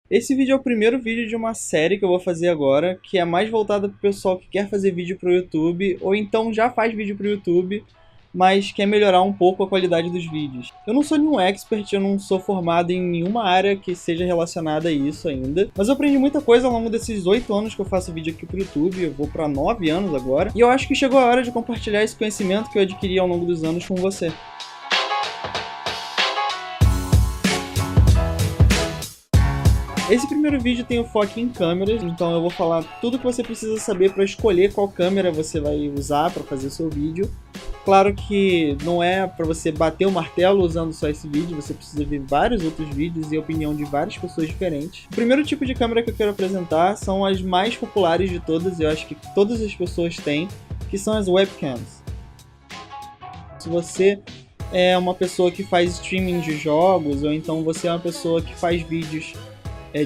Esse vídeo é o primeiro vídeo de uma série que eu vou fazer agora, que é mais voltada para o pessoal que quer fazer vídeo para o YouTube, ou então já faz vídeo para o YouTube, mas quer melhorar um pouco a qualidade dos vídeos. Eu não sou nenhum expert, eu não sou formado em nenhuma área que seja relacionada a isso ainda, mas eu aprendi muita coisa ao longo desses 8 anos que eu faço vídeo aqui pro YouTube, eu vou para 9 anos agora, e eu acho que chegou a hora de compartilhar esse conhecimento que eu adquiri ao longo dos anos com você. Esse primeiro vídeo tem o foco em câmeras, então eu vou falar tudo que você precisa saber para escolher qual câmera você vai usar para fazer seu vídeo. Claro que não é para você bater o martelo usando só esse vídeo, você precisa ver vários outros vídeos e a opinião de várias pessoas diferentes. O primeiro tipo de câmera que eu quero apresentar são as mais populares de todas, eu acho que todas as pessoas têm, que são as webcams. Se você é uma pessoa que faz streaming de jogos, ou então você é uma pessoa que faz vídeos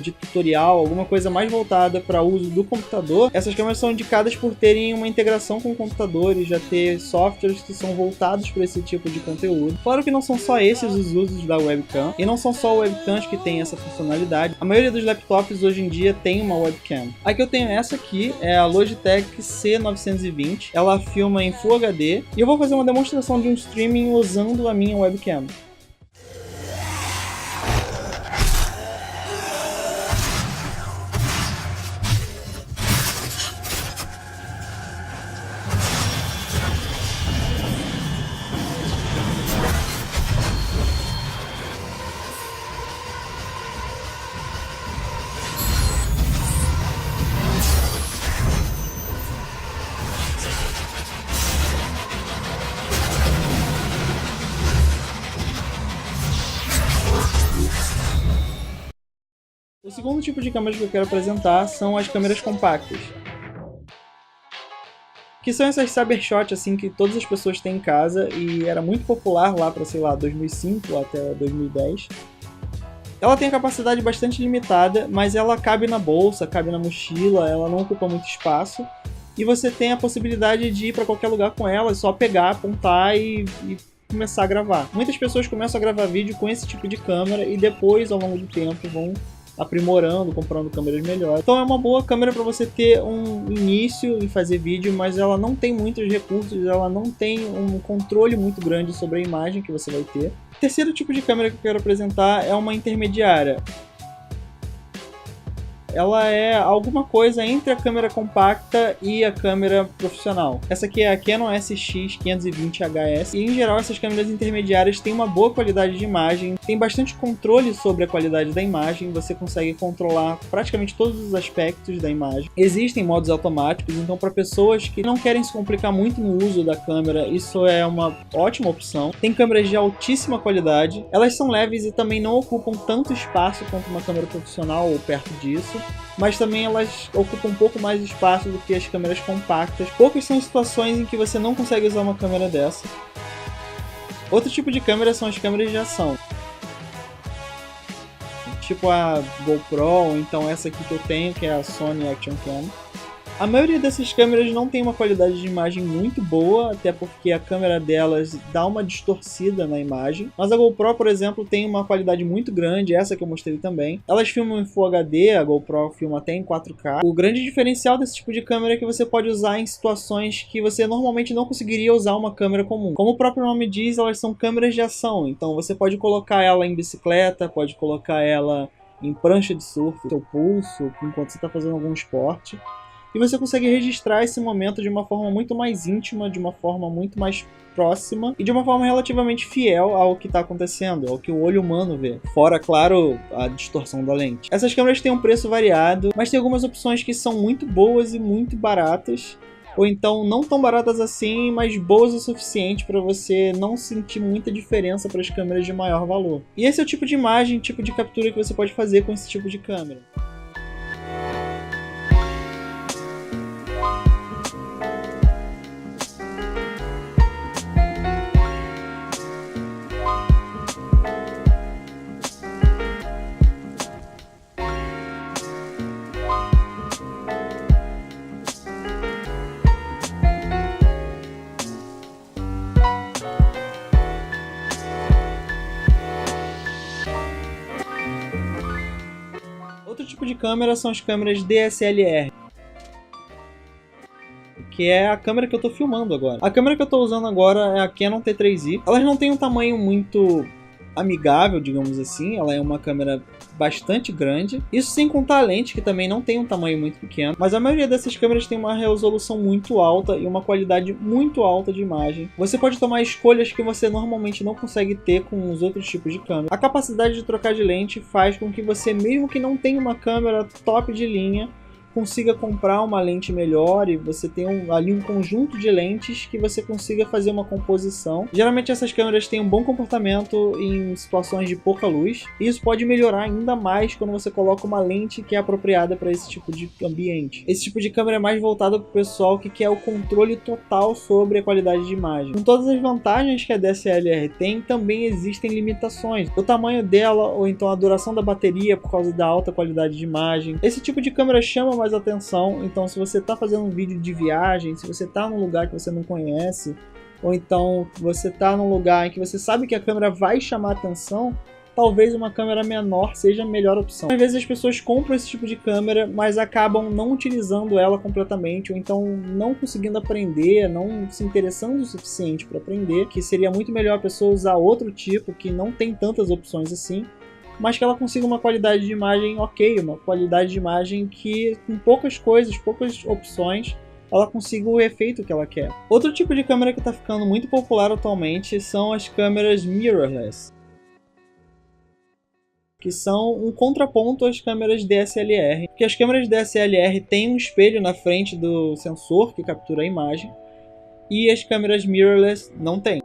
de tutorial, alguma coisa mais voltada para o uso do computador, essas câmeras são indicadas por terem uma integração com o computador e já ter softwares que são voltados para esse tipo de conteúdo. Claro que não são só esses os usos da webcam, e não são só webcams que têm essa funcionalidade. A maioria dos laptops hoje em dia tem uma webcam. Aqui eu tenho essa aqui, é a Logitech C920, ela filma em Full HD, e eu vou fazer uma demonstração de um streaming usando a minha webcam. O segundo tipo de câmeras que eu quero apresentar são as câmeras compactas, que são essas cybershot assim que todas as pessoas têm em casa e era muito popular lá para, sei lá, 2005 até 2010. Ela tem a capacidade bastante limitada, mas ela cabe na bolsa, cabe na mochila, ela não ocupa muito espaço e você tem a possibilidade de ir para qualquer lugar com ela, é só pegar, apontar e começar a gravar. Muitas pessoas começam a gravar vídeo com esse tipo de câmera e depois, ao longo do tempo, vão aprimorando, comprando câmeras melhores. Então é uma boa câmera para você ter um início em fazer vídeo, mas ela não tem muitos recursos, ela não tem um controle muito grande sobre a imagem que você vai ter. O terceiro tipo de câmera que eu quero apresentar é uma intermediária. Ela é alguma coisa entre a câmera compacta e a câmera profissional. Essa aqui é a Canon SX520HS e em geral essas câmeras intermediárias têm uma boa qualidade de imagem, tem bastante controle sobre a qualidade da imagem, você consegue controlar praticamente todos os aspectos da imagem. Existem modos automáticos, então para pessoas que não querem se complicar muito no uso da câmera, isso é uma ótima opção. Tem câmeras de altíssima qualidade, elas são leves e também não ocupam tanto espaço quanto uma câmera profissional ou perto disso, mas também elas ocupam um pouco mais de espaço do que as câmeras compactas. Poucas são situações em que você não consegue usar uma câmera dessa. Outro tipo de câmera são as câmeras de ação, tipo a GoPro, ou então essa aqui que eu tenho, que é a Sony Action Cam. A maioria dessas câmeras não tem uma qualidade de imagem muito boa, até porque a câmera delas dá uma distorcida na imagem. Mas a GoPro, por exemplo, tem uma qualidade muito grande, essa que eu mostrei também. Elas filmam em Full HD, a GoPro filma até em 4K. O grande diferencial desse tipo de câmera é que você pode usar em situações que você normalmente não conseguiria usar uma câmera comum. Como o próprio nome diz, elas são câmeras de ação, então você pode colocar ela em bicicleta, pode colocar ela em prancha de surf, seu pulso, enquanto você está fazendo algum esporte. E você consegue registrar esse momento de uma forma muito mais íntima, de uma forma muito mais próxima e de uma forma relativamente fiel ao que está acontecendo, ao que o olho humano vê. Fora, claro, a distorção da lente. Essas câmeras têm um preço variado, mas tem algumas opções que são muito boas e muito baratas, ou então não tão baratas assim, mas boas o suficiente para você não sentir muita diferença para as câmeras de maior valor. E esse é o tipo de imagem, tipo de captura que você pode fazer com esse tipo de câmera. Outro tipo de câmera são as câmeras DSLR, que é a câmera que eu tô filmando agora. A câmera que eu tô usando agora é a Canon T3i. Elas não têm um tamanho muito amigável, digamos assim. Ela é uma câmera bastante grande. Isso sem contar a lente, que também não tem um tamanho muito pequeno. Mas a maioria dessas câmeras tem uma resolução muito alta e uma qualidade muito alta de imagem. Você pode tomar escolhas que você normalmente não consegue ter com os outros tipos de câmera. A capacidade de trocar de lente faz com que você, mesmo que não tenha uma câmera top de linha, consiga comprar uma lente melhor e você tem ali um conjunto de lentes que você consiga fazer uma composição. Geralmente essas câmeras têm um bom comportamento em situações de pouca luz, e isso pode melhorar ainda mais quando você coloca uma lente que é apropriada para esse tipo de ambiente. Esse tipo de câmera é mais voltado para o pessoal que quer o controle total sobre a qualidade de imagem. Com todas as vantagens que a DSLR tem, também existem limitações. O tamanho dela, ou então a duração da bateria por causa da alta qualidade de imagem. Esse tipo de câmera chama mais atenção, então se você está fazendo um vídeo de viagem, se você está num lugar que você não conhece, ou então você está num lugar em que você sabe que a câmera vai chamar atenção, talvez uma câmera menor seja a melhor opção. Às vezes as pessoas compram esse tipo de câmera, mas acabam não utilizando ela completamente, ou então não conseguindo aprender, não se interessando o suficiente para aprender, que seria muito melhor a pessoa usar outro tipo, que não tem tantas opções assim, mas que ela consiga uma qualidade de imagem ok, uma qualidade de imagem que com poucas coisas, poucas opções, ela consiga o efeito que ela quer. Outro tipo de câmera que está ficando muito popular atualmente são as câmeras mirrorless, que são um contraponto às câmeras DSLR, porque as câmeras DSLR têm um espelho na frente do sensor que captura a imagem, e as câmeras mirrorless não têm.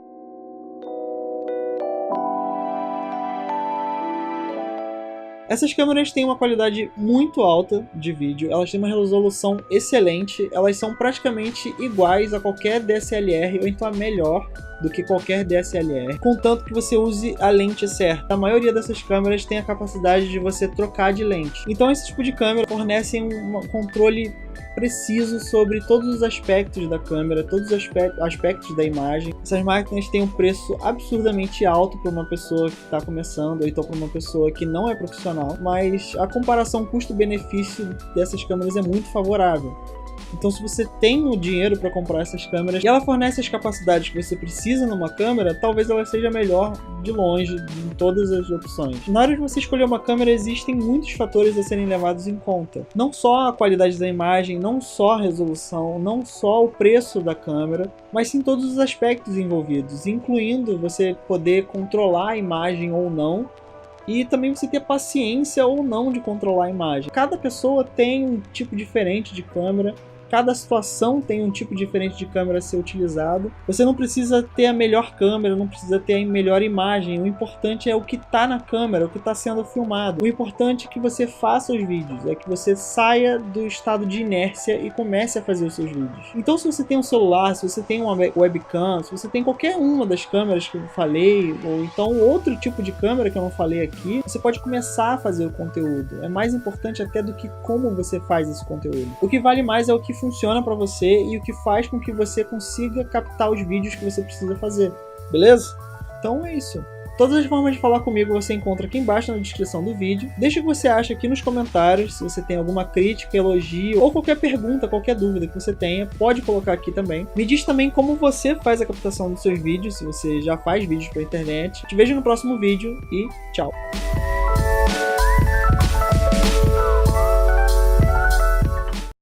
Essas câmeras têm uma qualidade muito alta de vídeo, elas têm uma resolução excelente, elas são praticamente iguais a qualquer DSLR, ou então melhor do que qualquer DSLR, contanto que você use a lente certa. A maioria dessas câmeras tem a capacidade de você trocar de lente. Então esse tipo de câmera fornece um controle preciso sobre todos os aspectos da câmera, todos os aspectos da imagem. Essas máquinas têm um preço absurdamente alto para uma pessoa que está começando, ou então para uma pessoa que não é profissional, mas a comparação custo-benefício dessas câmeras é muito favorável. Então se você tem o dinheiro para comprar essas câmeras e ela fornece as capacidades que você precisa numa câmera, talvez ela seja melhor de longe em todas as opções. Na hora de você escolher uma câmera, existem muitos fatores a serem levados em conta. Não só a qualidade da imagem, não só a resolução, não só o preço da câmera, mas sim todos os aspectos envolvidos, incluindo você poder controlar a imagem ou não, e também você ter paciência ou não de controlar a imagem. Cada pessoa tem um tipo diferente de câmera, cada situação tem um tipo diferente de câmera a ser utilizado. Você não precisa ter a melhor câmera, não precisa ter a melhor imagem. O importante é o que está na câmera, o que está sendo filmado. O importante é que você faça os vídeos, é que você saia do estado de inércia e comece a fazer os seus vídeos. Então se você tem um celular, se você tem uma webcam, se você tem qualquer uma das câmeras que eu falei, ou então outro tipo de câmera que eu não falei aqui, você pode começar a fazer o conteúdo. É mais importante até do que como você faz esse conteúdo. O que vale mais é o que funciona para você e o que faz com que você consiga captar os vídeos que você precisa fazer, beleza? Então é isso. Todas as formas de falar comigo você encontra aqui embaixo na descrição do vídeo. Deixa o que você acha aqui nos comentários, se você tem alguma crítica, elogio ou qualquer pergunta, qualquer dúvida que você tenha, pode colocar aqui também. Me diz também como você faz a captação dos seus vídeos, se você já faz vídeos para a internet. Te vejo no próximo vídeo e tchau!